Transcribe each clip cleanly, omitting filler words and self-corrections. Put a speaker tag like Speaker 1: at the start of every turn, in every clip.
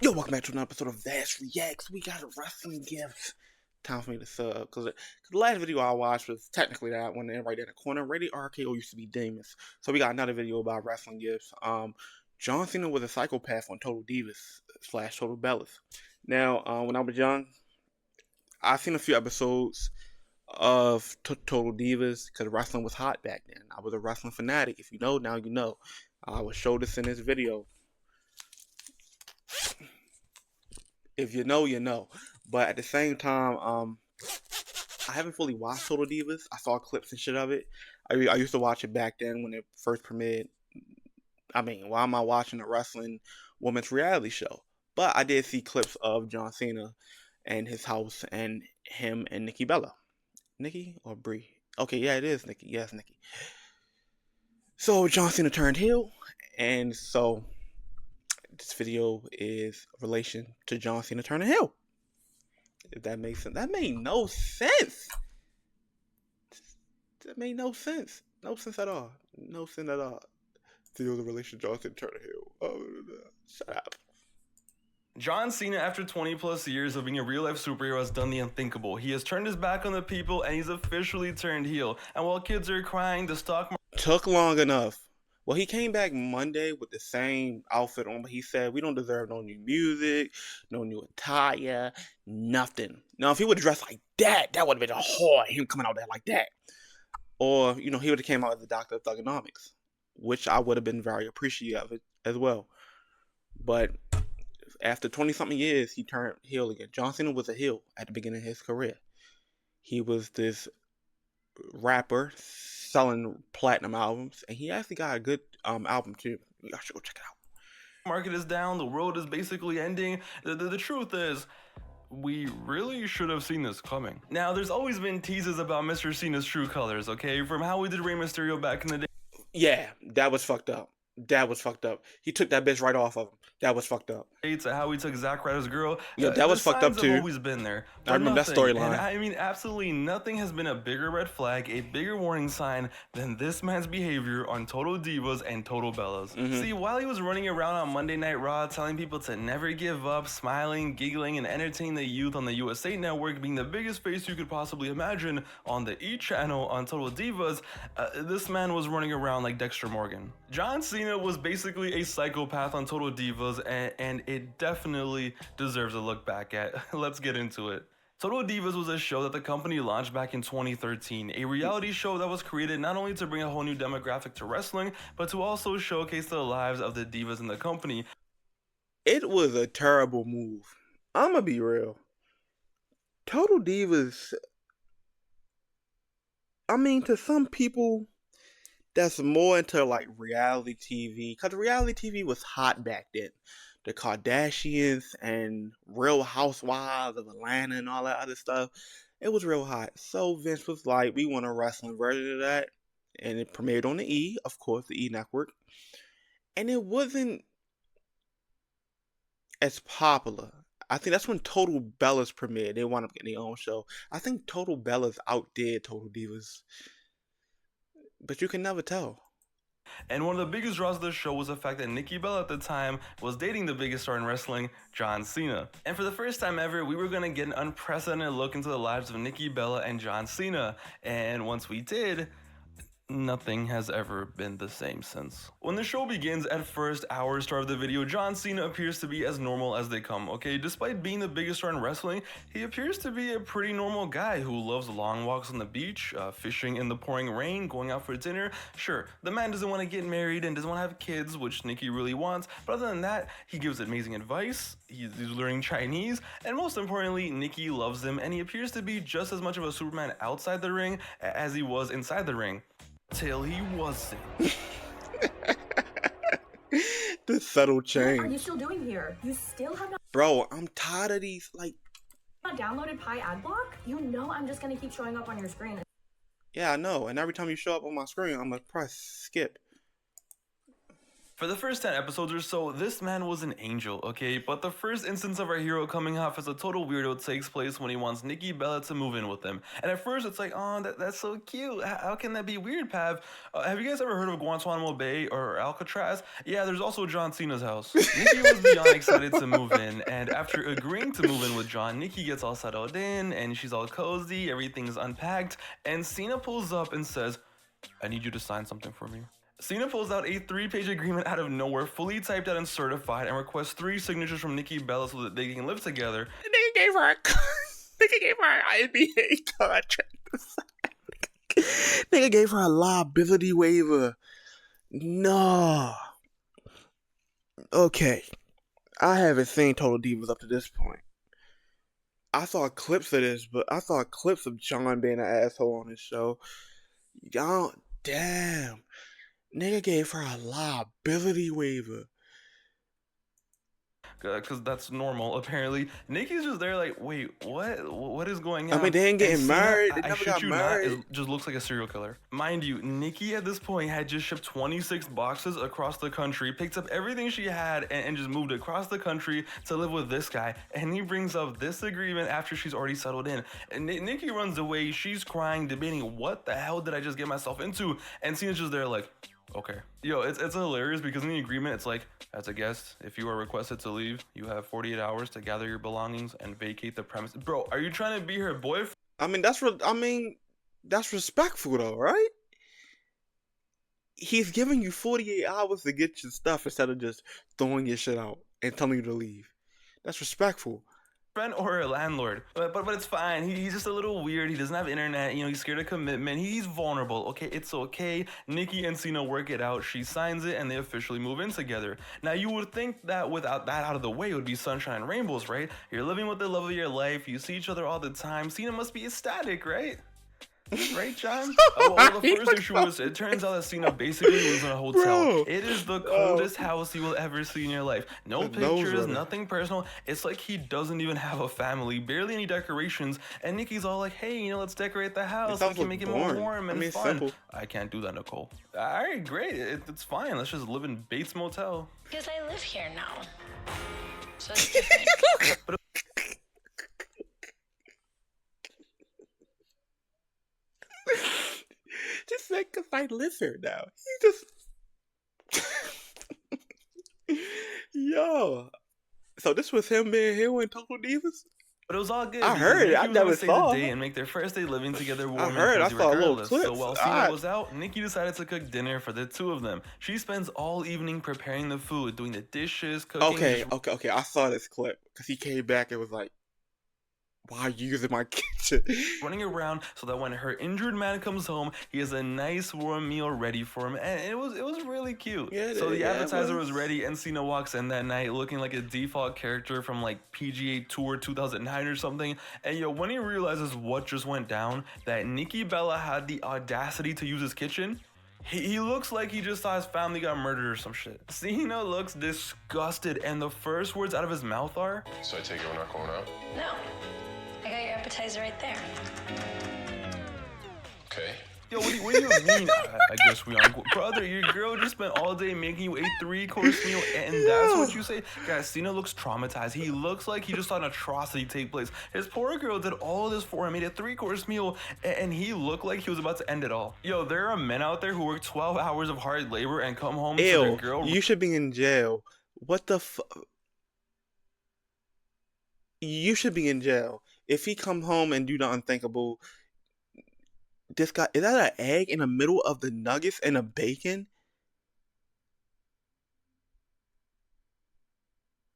Speaker 1: Yo, welcome back to another episode of Vass Reacts. We got a wrestling gift. Time for me to sub, because the last video I watched was technically that one right there in the corner. Rated RKO used to be Demons. So we got another video about wrestling gifts. John Cena was a psychopath on Total Divas / Total Bellas. Now, when I was young, I seen a few episodes of Total Divas because wrestling was hot back then. I was a wrestling fanatic. If you know, now you know. I will show this in this video. If you know, you know. But at the same time, I haven't fully watched Total Divas. I saw clips and shit of it. I used to watch it back then when it first premiered. I mean, why am I watching a wrestling woman's reality show? But I did see clips of John Cena and his house and him and Nikki Bella. Nikki or Brie? Okay, yeah, it is Nikki. Yes, Nikki. So John Cena turned heel, and so this video is a relation to John Cena turning heel. If that makes sense. That made no sense. That made no sense. No sense at all. No sense at all. Video the relation John Cena turning heel. Oh, shut up.
Speaker 2: John Cena, after 20 plus years of being a real life superhero, has done the unthinkable. He has turned his back on the people and he's officially turned heel. And while kids are crying, the stock market
Speaker 1: took long enough. Well, he came back Monday with the same outfit on, but he said, we don't deserve no new music, no new attire, nothing. Now, if he would have dressed like that, that would have been a hard, him coming out there like that. Or, he would have came out as the Doctor of Thugonomics, which I would have been very appreciative of it as well. But after 20-something years, he turned heel again. John Cena was a heel at the beginning of his career. He was this rapper selling platinum albums, and he actually got a good album too. You guys should go check it out.
Speaker 2: Market is down, the world is basically ending. The truth is, we really should have seen this coming. Now, there's always been teases about Mr. Cena's true colors, okay? From how we did Rey Mysterio back in the day.
Speaker 1: Yeah, that was fucked up. That was fucked up. He took that bitch right off of him. That was fucked up.
Speaker 2: To how he took Zack Ryder's girl.
Speaker 1: Yeah, that was fucked up too.
Speaker 2: Have always been there.
Speaker 1: I remember that storyline.
Speaker 2: I mean, absolutely nothing has been a bigger red flag, a bigger warning sign than this man's behavior on Total Divas and Total Bellas. See, while he was running around on Monday Night Raw telling people to never give up, smiling, giggling, and entertaining the youth on the USA Network, being the biggest face you could possibly imagine on the E! Channel on Total Divas, this man was running around like Dexter Morgan. John Cena was basically a psychopath on Total Divas, and it definitely deserves a look back at. Let's get into it. Total Divas was a show that the company launched back in 2013, a reality show that was created not only to bring a whole new demographic to wrestling, but to also showcase the lives of the divas in the company.
Speaker 1: It was a terrible move. I'm gonna be real. Total Divas, I mean, to some people, that's more into like reality TV, because reality TV was hot back then. The Kardashians and Real Housewives of Atlanta and all that other stuff, it was real hot. So Vince was like, we want a wrestling version of that, and it premiered on the E, of course, the E network, and it wasn't as popular. I think that's when Total Bellas premiered. They wound up getting their own show. I think Total Bellas outdid Total Divas, but you can never tell.
Speaker 2: And one of the biggest draws of the show was the fact that Nikki Bella at the time was dating the biggest star in wrestling, John Cena. And for the first time ever, we were going to get an unprecedented look into the lives of Nikki Bella and John Cena. And once we did, nothing has ever been the same since. When the show begins, at first hour star of the video, John Cena appears to be as normal as they come, okay? Despite being the biggest star in wrestling, he appears to be a pretty normal guy who loves long walks on the beach, fishing in the pouring rain, going out for dinner. Sure, the man doesn't want to get married and doesn't want to have kids, which Nikki really wants, but other than that, he gives amazing advice, he's learning Chinese, and most importantly, Nikki loves him, and he appears to be just as much of a Superman outside the ring as he was inside the ring. Till he wasn't.
Speaker 1: The subtle change.
Speaker 3: What are you still doing here? You still have not
Speaker 1: Bro, I'm tired of these, like...
Speaker 3: downloaded Pi Adblock? You know I'm just gonna keep showing up on your screen.
Speaker 1: Yeah, I know. And every time you show up on my screen, I'm gonna press skip.
Speaker 2: For the first 10 episodes or so, this man was an angel, okay? But the first instance of our hero coming off as a total weirdo takes place when he wants Nikki Bella to move in with him. And at first it's like, oh, that's so cute. How can that be weird, Pav? Have you guys ever heard of Guantanamo Bay or Alcatraz? Yeah, there's also John Cena's house. Nikki was beyond excited to move in, and after agreeing to move in with John, Nikki gets all settled in, and she's all cozy, everything's unpacked, and Cena pulls up and says, I need you to sign something for me. Cena pulls out a 3-page agreement out of nowhere, fully typed out and certified, and requests 3 signatures from Nikki Bella so that they can live together.
Speaker 1: Nigga gave her an NBA contract. Nigga gave her a liability waiver. No. Okay. I haven't seen Total Divas up to this point. I saw clips of this, but I saw clips of John being an asshole on his show. Y'all, damn. Nigga gave her a liability waiver.
Speaker 2: Because that's normal, apparently. Nikki's just there like, wait, what is going on?
Speaker 1: I mean, they ain't getting married. They
Speaker 2: I
Speaker 1: never
Speaker 2: shit
Speaker 1: got
Speaker 2: you
Speaker 1: married.
Speaker 2: not, it just looks like a serial killer. Mind you, Nikki at this point had just shipped 26 boxes across the country, picked up everything she had, and just moved across the country to live with this guy. And he brings up this agreement after she's already settled in. And Nikki runs away. She's crying, debating, what the hell did I just get myself into? And Cena's just there like, okay. Yo, it's hilarious because in the agreement, it's like, as a guest, if you are requested to leave, you have 48 hours to gather your belongings and vacate the premise. Bro, are you trying to be her boyfriend?
Speaker 1: I mean, that's respectful though, right? He's giving you 48 hours to get your stuff instead of just throwing your shit out and telling you to leave. That's respectful.
Speaker 2: Or a landlord, but it's fine. He's just a little weird. He doesn't have internet, you know, he's scared of commitment. He's vulnerable. Okay, it's okay. Nikki and Cena work it out. She signs it and they officially move in together. Now you would think that without that out of the way, it would be sunshine and rainbows, right? You're living with the love of your life. You see each other all the time. Cena must be ecstatic, right? Right, John? Well, the first issue was, it turns out that Cena basically lives in a hotel.
Speaker 1: Bro.
Speaker 2: It is the coldest house you will ever see in your life. No pictures, nothing personal. It's like he doesn't even have a family, barely any decorations. And Nikki's all like, hey, you know, let's decorate the house. We can make it more warm and fun.
Speaker 1: Simple.
Speaker 2: I can't do that, Nicole. All right, great. It's fine. Let's just live in Bates Motel.
Speaker 4: Because I live here now. So it's different.
Speaker 2: But
Speaker 1: Just like, cause I live here now. He just yo. So this was him being here in Total Divas?
Speaker 2: But it was all good.
Speaker 1: I heard it. I never saw
Speaker 2: it. And make their first day living together warm
Speaker 1: I heard. I saw a little clip.
Speaker 2: So while Cena was out, Nikki decided to cook dinner for the two of them. She spends all evening preparing the food, doing the dishes, cooking.
Speaker 1: Okay. I saw this clip because he came back and was like, why are you using my kitchen?
Speaker 2: Running around so that when her injured man comes home, he has a nice warm meal ready for him, and it was really cute.
Speaker 1: Yeah,
Speaker 2: so the appetizer was ready, and Cena walks in that night looking like a default character from like PGA Tour 2009 or something. And yo, when he realizes what just went down, that Nikki Bella had the audacity to use his kitchen, he looks like he just saw his family got murdered or some shit. Cena looks disgusted, and the first words out of his mouth are,
Speaker 5: so I take it we're not going out?
Speaker 4: No. I got your appetizer right there.
Speaker 5: Okay.
Speaker 2: yo, what do you mean? I guess we aren't. Brother, your girl just spent all day making you a 3-course meal, and that's what you say? Guys, Cena looks traumatized. He looks like he just saw an atrocity take place. His poor girl did all this for him, made a 3-course meal, and he looked like he was about to end it all. Yo, there are men out there who work 12 hours of hard labor and come home to their girl.
Speaker 1: You should be in jail. What the You should be in jail. If he come home and do the unthinkable, this guy, is that an egg in the middle of the nuggets and a bacon?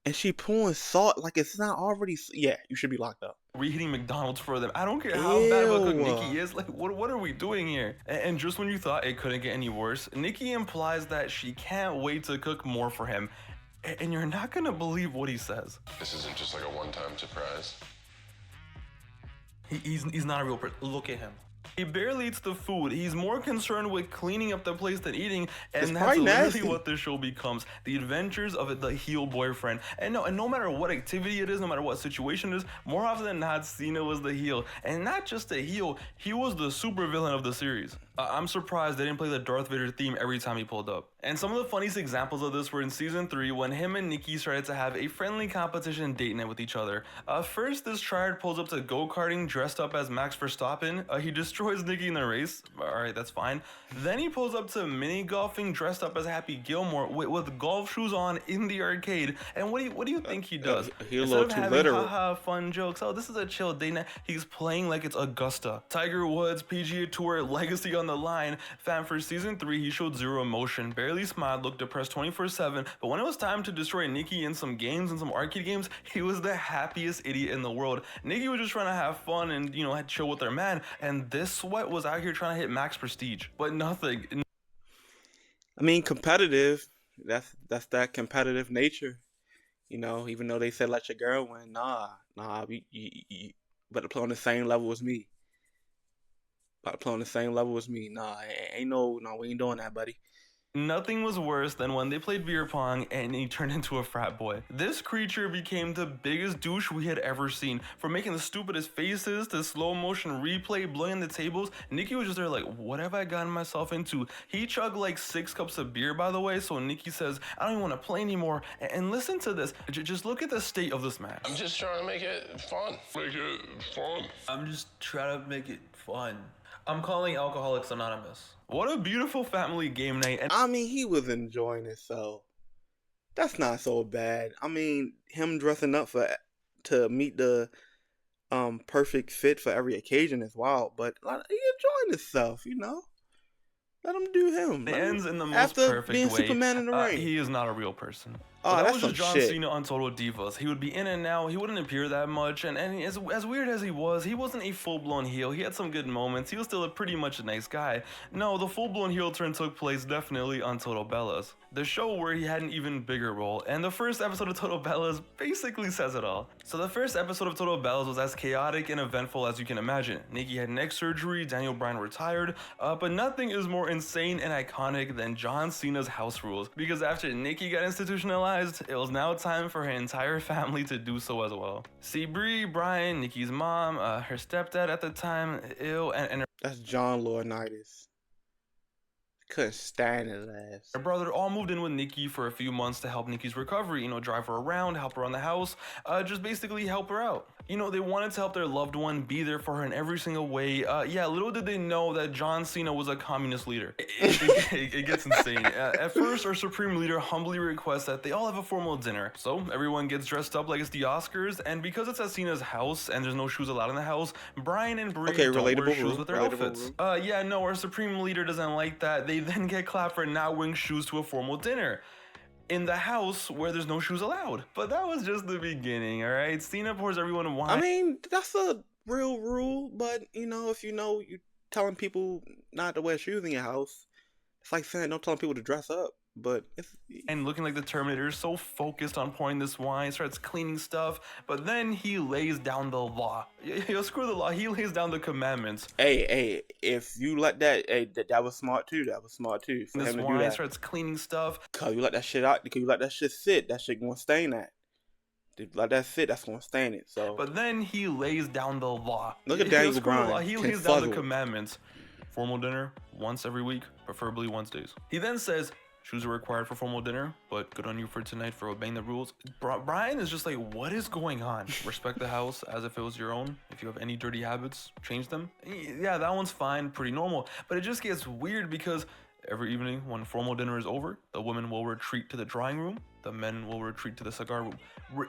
Speaker 1: And she pouring salt like it's not already. Yeah, you should be locked up.
Speaker 2: Reheating McDonald's for them. I don't care how bad of a cook Nikki is. Like, what are we doing here? And just when you thought it couldn't get any worse, Nikki implies that she can't wait to cook more for him. And you're not gonna believe what he says.
Speaker 5: This isn't just like a one-time surprise.
Speaker 2: He's not a real person. Look at him. He barely eats the food. He's more concerned with cleaning up the place than eating, and that's literally what this show becomes: the adventures of the heel boyfriend. And no matter what activity it is, no matter what situation it is, more often than not, Cena was the heel, and not just the heel. He was the supervillain of the series. I'm surprised they didn't play the Darth Vader theme every time he pulled up. And some of the funniest examples of this were in season 3 when him and Nikki started to have a friendly competition date night with each other. First, this triad pulls up to go-karting dressed up as Max Verstappen. He destroys Nikki in the race. Alright, that's fine. Then he pulls up to mini golfing dressed up as Happy Gilmore with golf shoes on in the arcade. And what do you think he does?
Speaker 1: He a
Speaker 2: Instead
Speaker 1: little
Speaker 2: of
Speaker 1: too
Speaker 2: having
Speaker 1: literal.
Speaker 2: haha fun jokes, oh this is a chill date night, he's playing like it's Augusta. Tiger Woods PGA Tour legacy on the line. Fam, for season 3 he showed zero emotion, barely smiled, looked depressed 24/7, but when it was time to destroy Nikki in some games and some arcade games, he was the happiest idiot in the world. Nikki was just trying to have fun and had chill with their man, and this sweat was out here trying to hit max prestige, but nothing.
Speaker 1: I mean, competitive. That's that competitive nature. Even though they said let your girl win, nah, you better play on the same level as me. About to play on the same level as me. Nah, we ain't doing that, buddy.
Speaker 2: Nothing was worse than when they played beer pong and he turned into a frat boy. This creature became the biggest douche we had ever seen. From making the stupidest faces to slow motion replay, blowing the tables, Nikki was just there like, what have I gotten myself into? He chugged like 6 cups of beer, by the way, so Nikki says, I don't even want to play anymore. And listen to this. Just look at the state of this match.
Speaker 5: I'm just trying to make it fun.
Speaker 6: I'm just trying to make it fun. I'm calling Alcoholics Anonymous.
Speaker 2: What a beautiful family game night. And
Speaker 1: I mean, he was enjoying himself. That's not so bad. I mean, him dressing up to meet the perfect fit for every occasion is wild, but he enjoying himself, Let him do him.
Speaker 2: it ends in the most
Speaker 1: After
Speaker 2: perfect
Speaker 1: being
Speaker 2: way.
Speaker 1: Superman in the ring.
Speaker 2: He is not a real person.
Speaker 1: Oh,
Speaker 2: That
Speaker 1: that's
Speaker 2: was
Speaker 1: some
Speaker 2: just John
Speaker 1: shit.
Speaker 2: Cena on Total Divas. He would be in and out. He wouldn't appear that much. And as weird as he wasn't a full-blown heel. He had some good moments. He was still pretty much a nice guy. No, the full-blown heel turn took place definitely on Total Bellas, the show where he had an even bigger role. And the first episode of Total Bellas basically says it all. So the first episode of Total Bellas was as chaotic and eventful as you can imagine. Nikki had neck surgery, Daniel Bryan retired, but nothing is more insane and iconic than John Cena's house rules. Because after Nikki got institutionalized, it was now time for her entire family to do so as well. See, Brie, Brian, Nikki's mom, her stepdad at the time, and her
Speaker 1: That's John Laurinaitis. Couldn't stand his ass.
Speaker 2: her brother all moved in with Nikki for a few months to help Nikki's recovery, drive her around, help her around the house, just basically help her out. They wanted to help their loved one, be there for her in every single way. Yeah, little did they know that John Cena was a communist leader. It gets insane. At first, our supreme leader humbly requests that they all have a formal dinner. So everyone gets dressed up like it's the Oscars, and because it's at Cena's house and there's no shoes allowed in the house, Brian and Brie don't wear
Speaker 1: relatable
Speaker 2: shoes
Speaker 1: rule,
Speaker 2: with their
Speaker 1: relatable
Speaker 2: outfits. Yeah, no, our supreme leader doesn't like that. They then get clapped for not wearing shoes to a formal dinner in the house where there's no shoes allowed. But that was just the beginning, all right? Cena pours everyone wine.
Speaker 1: I mean, that's a real rule, but if you're telling people not to wear shoes in your house, it's like saying don't tell people to dress up. But
Speaker 2: and looking like the Terminator, so focused on pouring this wine, starts cleaning stuff, but then he lays down the law. Screw the law, he lays down the commandments.
Speaker 1: Hey, if you let that was smart too. That was smart too. For
Speaker 2: This
Speaker 1: him to do
Speaker 2: wine
Speaker 1: that.
Speaker 2: starts cleaning stuff.
Speaker 1: Cause you let that shit out. Because you let that shit sit. That shit gonna stain that. Dude, let that sit. That's gonna stain it. So.
Speaker 2: But then he lays down the law.
Speaker 1: Look at Daniel
Speaker 2: Screw the law,
Speaker 1: Bryan.
Speaker 2: he lays down the commandments. Formal dinner once every week, preferably Wednesdays. He then says, shoes are required for formal dinner, but good on you for tonight for obeying the rules. Brian is just like, what is going on? Respect the house as if it was your own. If you have any dirty habits, change them. Yeah, that one's fine, pretty normal. But it just gets weird because every evening when formal dinner is over, the women will retreat to the drawing room. The men will retreat to the cigar room.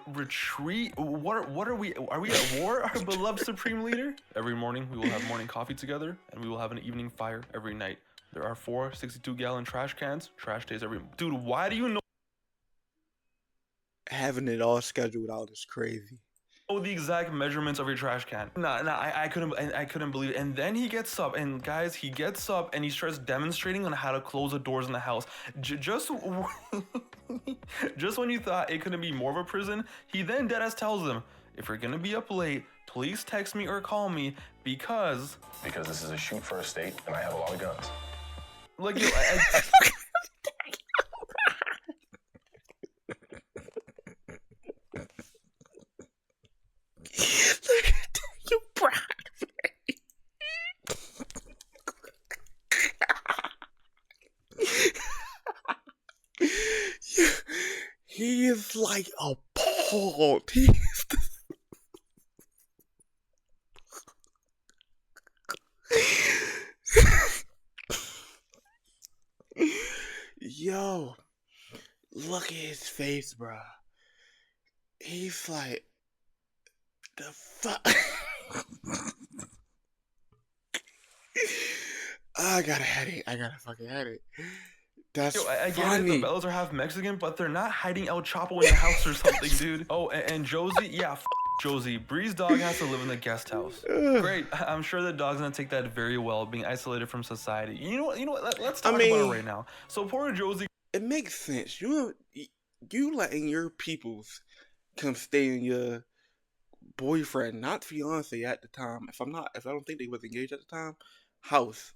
Speaker 2: Retreat? What are we? Are we at war, our beloved supreme leader? Every morning we will have morning coffee together, and we will have an evening fire every night. There are 4 62-gallon trash cans. Trash days every... Dude, why do you know
Speaker 1: Having it all scheduled out is crazy.
Speaker 2: the exact measurements of your trash can? I couldn't believe it. And then he gets up, and guys, he gets up and he starts demonstrating on how to close the doors in the house. Just when you thought it couldn't be more of a prison, he then deadass tells them, if you're gonna be up late, please text me or call me because
Speaker 5: Because this is a shoot for a state, and I have a lot of guns.
Speaker 2: like
Speaker 1: You Bryan. like appalled. He's Yo, look at his face, bro. He's like, the fuck. I got a headache. I got a fucking headache. That's
Speaker 2: Yo, I get it, the
Speaker 1: funny.
Speaker 2: Bellas are half Mexican, but they're not hiding El Chapo in the house or something, dude. Oh, and Josie, yeah, Josie. Bree's dog has to live in the guest house. Great, I'm sure the dog's gonna take that very well, being isolated from society. You know what, let's talk about it right now. So poor Josie.
Speaker 1: It makes sense. You letting your peoples come stay in your boyfriend, not fiance at the time. If I don't think they was engaged at the time, house.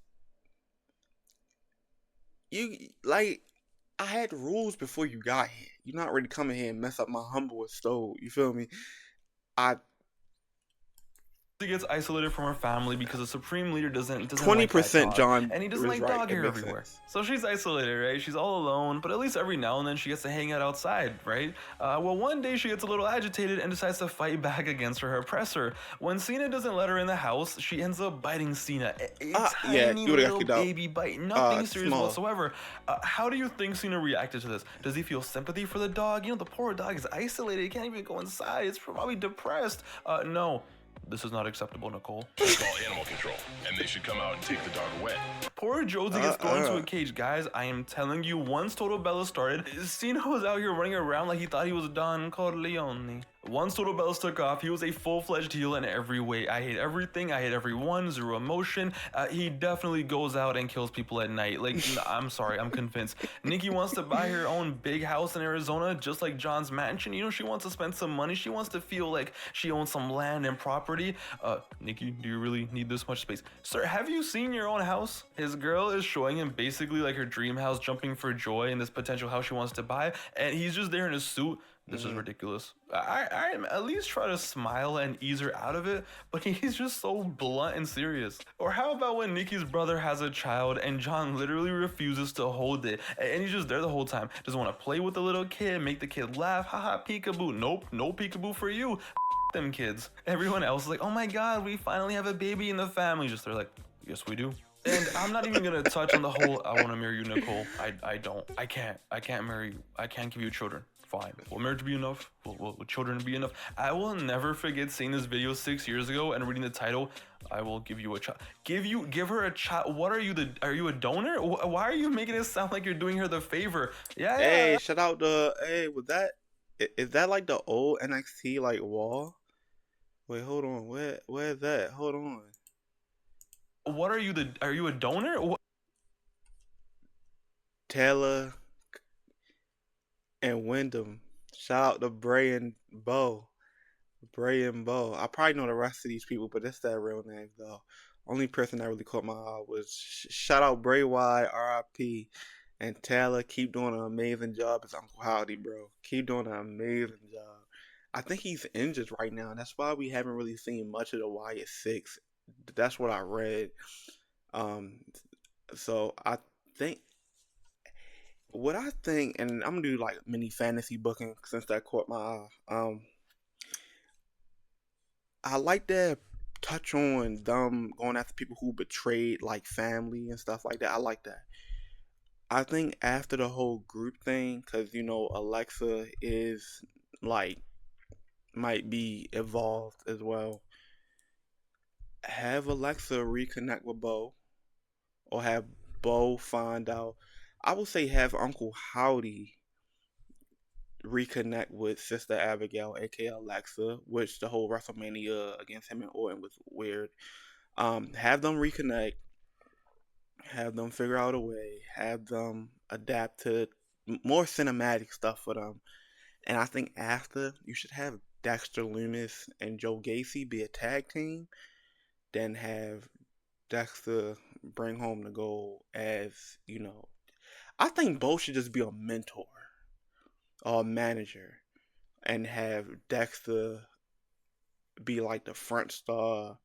Speaker 1: You like, I had rules before you got here. You're not ready to come in here and mess up my humble stove. You feel me? I
Speaker 2: gets isolated from her family because the supreme leader doesn't
Speaker 1: 20%,
Speaker 2: like that dog,
Speaker 1: John
Speaker 2: and he doesn't
Speaker 1: was
Speaker 2: like
Speaker 1: right.
Speaker 2: dog
Speaker 1: It
Speaker 2: hair
Speaker 1: makes
Speaker 2: everywhere.
Speaker 1: sense.
Speaker 2: So she's isolated, right? She's all alone, but at least every now and then she gets to hang out outside, right? Well, one day she gets a little agitated and decides to fight back against her oppressor. When Cena doesn't let her in the house, she ends up biting Cena. Tiny
Speaker 1: you would've got
Speaker 2: little
Speaker 1: kicked out.
Speaker 2: baby bite, nothing serious
Speaker 1: small.
Speaker 2: whatsoever. How do you think Cena reacted to this? Does he feel sympathy for the dog? You know, the poor dog is isolated. He can't even go inside. It's probably depressed. No. This is not acceptable, Nicole.
Speaker 5: It's called animal control, and they should come out and take the dog away.
Speaker 2: Poor Josie gets thrown into a cage. Guys, I am telling you, once Total Bella started, Cena was out here running around like he thought he was Don Corleone. Once Total Bellas took off, he was a full-fledged heel in every way. I hate everything, I hate everyone, zero emotion. He definitely goes out and kills people at night. Like, I'm sorry, I'm convinced. Nikki wants to buy her own big house in Arizona, just like John's mansion. You know, she wants to spend some money. She wants to feel like she owns some land and property. Nikki, do you really need this much space? Sir, have you seen your own house? His girl is showing him basically like her dream house, jumping for joy in this potential house she wants to buy, and he's just there in a suit. This is ridiculous. I at least try to smile and ease her out of it, but he's just so blunt and serious. Or how about when Nikki's brother has a child and John literally refuses to hold it, and he's just there the whole time. Doesn't want to play with the little kid, make the kid laugh, haha, peekaboo. Nope, no peekaboo for you. Them kids. Everyone else is like, oh my god, we finally have a baby in the family. Just they're like, yes we do. And I'm not even gonna touch on the whole I want to marry you, Nicole. I don't. I can't marry you. I can't give you children. Fine. Will marriage be enough? Will children be enough? I will never forget seeing this video 6 years ago and reading the title. I will give you a child. Give her a child. What are you? Are you a donor? Why are you making it sound like you're doing her the favor? Yeah.
Speaker 1: Hey, shout out to was that? Is that like the old NXT like wall? Wait, hold on. Where is that? Hold on.
Speaker 2: What are you? Are you a donor?
Speaker 1: Taylor and Wyndham. Shout out to Bray and Bo. Bray and Bo. I probably know the rest of these people, but that's their real names though. Only person that really caught my eye was shout out Bray Wyatt, R.I.P. And Taylor. Keep doing an amazing job as Uncle Howdy, bro. Keep doing an amazing job. I think he's injured right now. That's why we haven't really seen much of the Wyatt Six. That's what I read. So I think what I think, and I'm gonna do like mini fantasy booking since that caught my eye. I like that touch on them going after people who betrayed like family and stuff like that. I like that. I think after the whole group thing, because you know Alexa is like might be evolved as well. Have Alexa reconnect with Bo, or have Bo find out. I would say have Uncle Howdy reconnect with Sister Abigail, aka Alexa, which the whole WrestleMania against him and Orton was weird. Have them reconnect, have them figure out a way, have them adapt to more cinematic stuff for them. And I think after, you should have Dexter Lumis and Joe Gacy be a tag team, then have Dexter bring home the gold as, you know, I think both should just be a mentor or a manager and have Dexter be like the front star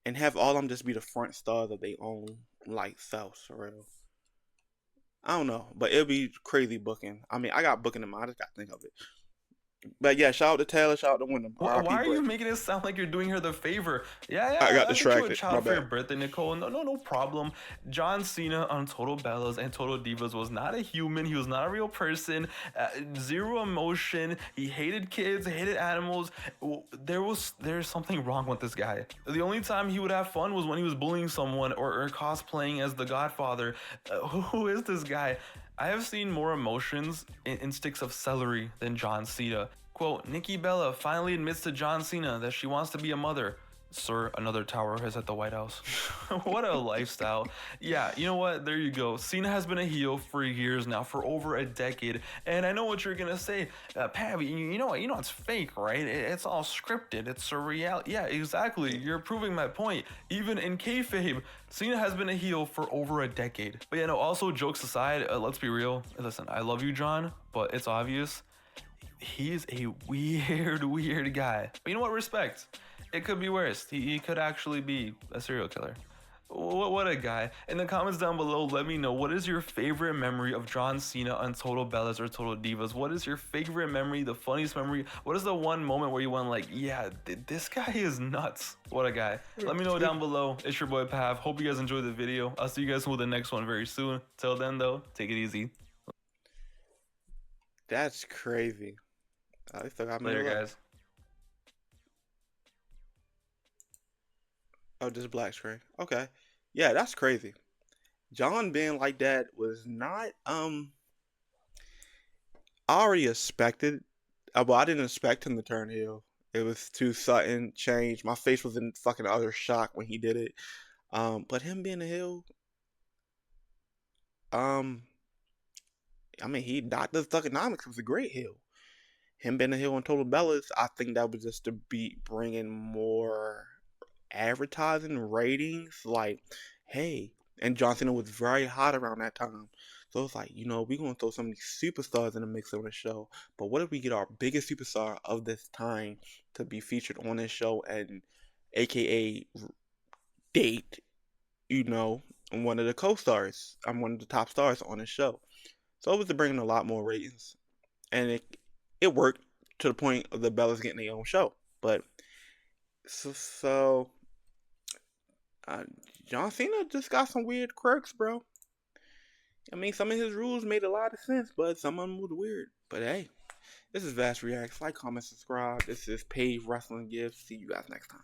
Speaker 1: and have all of them just be the front stars of their own like selves for real. I don't know, but it'll be crazy booking. I mean, I got booking in mind. I just got to think of it. But yeah, shout out to Taylor, shout out to Wyndham.
Speaker 2: Why are
Speaker 1: RIP
Speaker 2: you
Speaker 1: Britt.
Speaker 2: making it sound like you're doing her the favor? Yeah,
Speaker 1: I got
Speaker 2: I'll get you a
Speaker 1: distracted. My
Speaker 2: child for your
Speaker 1: bad.
Speaker 2: birthday, Nicole. No problem. John Cena on Total Bellas and Total Divas was not a human. He was not a real person. Zero emotion. He hated kids, hated animals. There's something wrong with this guy. The only time he would have fun was when he was bullying someone or cosplaying as the Godfather. Who is this guy? I have seen more emotions in sticks of celery than John Cena. Quote, Nikki Bella finally admits to John Cena that she wants to be a mother. Sir, another tower is at the White House. What a lifestyle. Yeah, you know what? There you go. Cena has been a heel for years now, for over a decade. And I know what you're gonna say, Pav. You know it's fake, right? It's all scripted. It's a reality. Yeah, exactly. You're proving my point. Even in kayfabe, Cena has been a heel for over a decade. But yeah, no. Also, jokes aside, let's be real. Listen, I love you, John, but it's obvious he's a weird guy. But you know what? Respect. It could be worse. He could actually be a serial killer. What a guy. In the comments down below, let me know, what is your favorite memory of John Cena on Total Bellas or Total Divas? What is your favorite memory, the funniest memory? What is the one moment where you went like, yeah, this guy is nuts. What a guy. Let me know down below. It's your boy Pav. Hope you guys enjoyed the video. I'll see you guys with the next one very soon. Till then though, take it easy.
Speaker 1: That's crazy. I still got
Speaker 2: Later, guys.
Speaker 1: Oh, just black screen. Okay. Yeah, that's crazy. John being like that was not I already expected well, I didn't expect him to turn heel. It was too sudden change. My face was in fucking utter shock when he did it. But him being a heel, um I mean he Dr. Thugonomics was a great heel. Him being a heel on Total Bellas, I think that was just to be bringing more advertising ratings, like, hey, and John Cena was very hot around that time. So it's like, we're gonna throw some of these superstars in the mix on the show. But what if we get our biggest superstar of this time to be featured on this show and aka date, one of the co-stars. I'm one of the top stars on the show. So it was to bring in a lot more ratings. And it worked to the point of the Bellas getting their own show. But so John Cena just got some weird quirks, bro. I mean, some of his rules made a lot of sense, but some of them was weird. But hey, this is Vass Reacts. Like, comment, subscribe. This is Paid Wrestling Gifts. See you guys next time.